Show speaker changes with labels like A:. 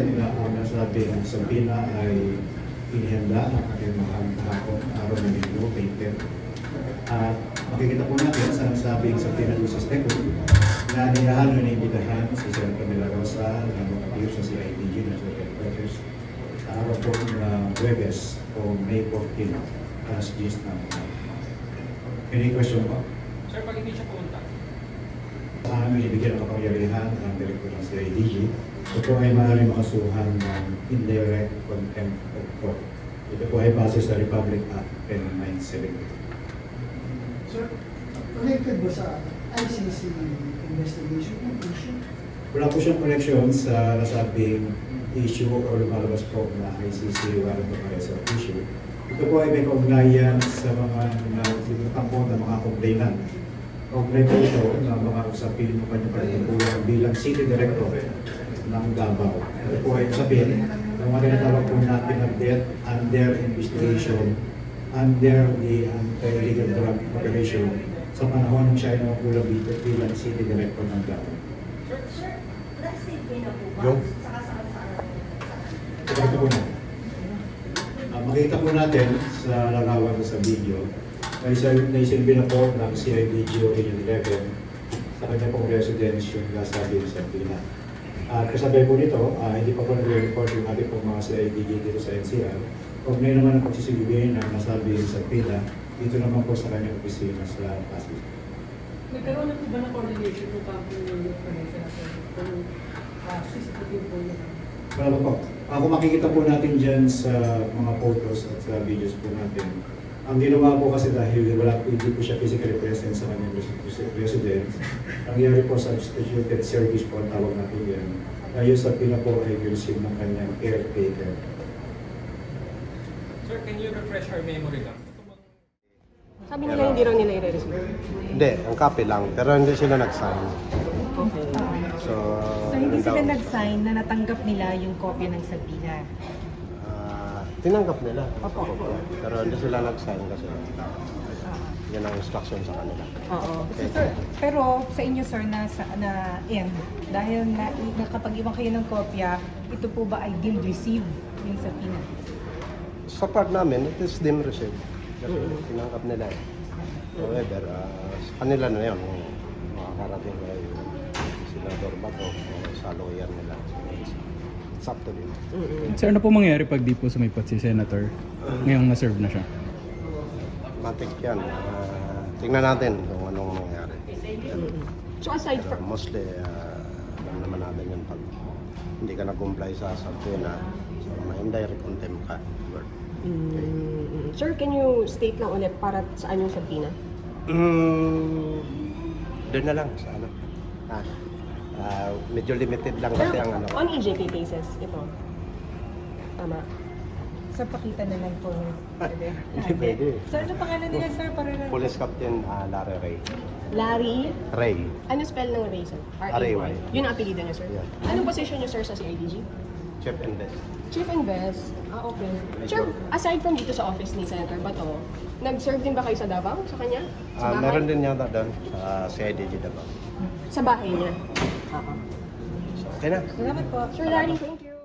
A: natin na ang nasabing sabina ay inihanda ng ating mahal kahapon, araw ng linggo, May 10. At makikita po natin sa nasabing sabina Lucis Teco na niyahalo na imbitahan si Senator De La Rosa na mag-appear sa CIDG National Headquarters sa araw po ng Huwebes o May 14, alas 10 na. Any question po?
B: Sir, pag hindi siya pumunta?
A: Sa amin ibigyan ng kapangyarihan ng Direktor ng CIDG, ito po ay maaaring makasuhan ng indirect contempt of court. Ito po ay base sa Republic Act 10970.
C: Sir, connected ba sa ICC investigation yung issue?
A: Wala po siyang connection sa nasabing issue o lumalabas po na ICC warrant of arrest issue. Ito po ay may kaugnayan sa mga tinutangko ng mga complainant. Kaugnay po ito ng mga usapin ng kanyang pagtungkulan bilang City Director ng Davao. Ito po ay usapin ng mga tinatawag po natin na death under investigation under the anti-illegal drug operation sa panahon ng siya ay nakukulang bilang City Director ng Davao.
D: Sir, na-save na po ba?
A: Yung?
D: Saka saan?
A: Ito po na. Makita po natin sa larawan sa video, naisilbi na po ng CIDG Region 11 sa kanya pong residence yung nasabi sa Pina. At kasabay po nito, hindi pa po nag-report yung ating pong mga CIDG dito sa NCR. Kung may naman ang pagsisilbi na nasabi sa Pina, dito naman po sa kanyang opisina sa Pasig.
E: Nagkaroon na po ba ng coordination ng company ninyo kung CCTV po yun?
A: Wala po. Kung makikita po natin dyan sa mga photos at sa videos po natin, ang ginawa po kasi dahil hindi po siya physically present sa kanyang residence, ang nangyari po substituted service po ang tawag natin yan, na yung sa Pina po ay receive ng kanyang caretaker.
B: Sir, can you refresh our memory lang?
F: Sabi nila hindi raw nila i-receive.
G: Hindi, ang copy lang, pero hindi sila nag-sign.
F: Okay.
G: So,
H: hindi
G: yun
H: sila
G: daw.
H: nag-sign na natanggap nila yung kopya ng sabina.
G: Tinanggap nila.
F: Opo.
G: Pero hindi sila nag-sign kasi yan ang instruction sa kanila.
F: Oo.
H: So, sir, pero sa inyo sir na end, dahil nakapag-iwan kayo ng kopya, ito po ba ay deemed received yung sabina?
G: Sa part namin, it is them received. Kasi tinanggap nila. However, sa kanila na yun, kung makakarating kay Senador Bato o sa lawyer nila. So, it's up to them.
I: Sir, ano po mangyayari pag di po sumipat si Senator ngayong na-serve na siya?
G: Matik yan. Tingnan natin kung anong mangyari.
F: So aside
G: Pero
F: from...
G: mostly, alam naman natin yun pag hindi ka nag-comply sa subpoena, so ma-indirect contempt ka.
F: Sir, can you state lang ulit para saan yung sabina?
G: Doon na lang sa ano. Medyo limited lang kasi ang ano.
F: On EJP cases, ito. Tama.
H: Sir, pakita na lang po.
G: Hindi pwede.
H: Sir, ano pangalan nila sir? Para lang.
G: Police Captain Larry Ray.
F: Larry?
G: Ray.
F: Ano spell ng Ray, sir?
G: R-A-Y.
F: Yun ang apelido niya, sir?
G: Yeah.
F: Anong position niyo, sir, sa CIDG?
G: Chief and Best.
F: Chief Invest? Okay. Sir, aside from dito sa office ni Senator Bato, nag-serve din ba kayo sa Davao? Sa kanya? Sa bahay?
G: Meron din yata doon sa CIDG Davao.
F: Sa bahay niya?
G: So, okay na.
H: Salamat po.
F: Sir Larry, thank you.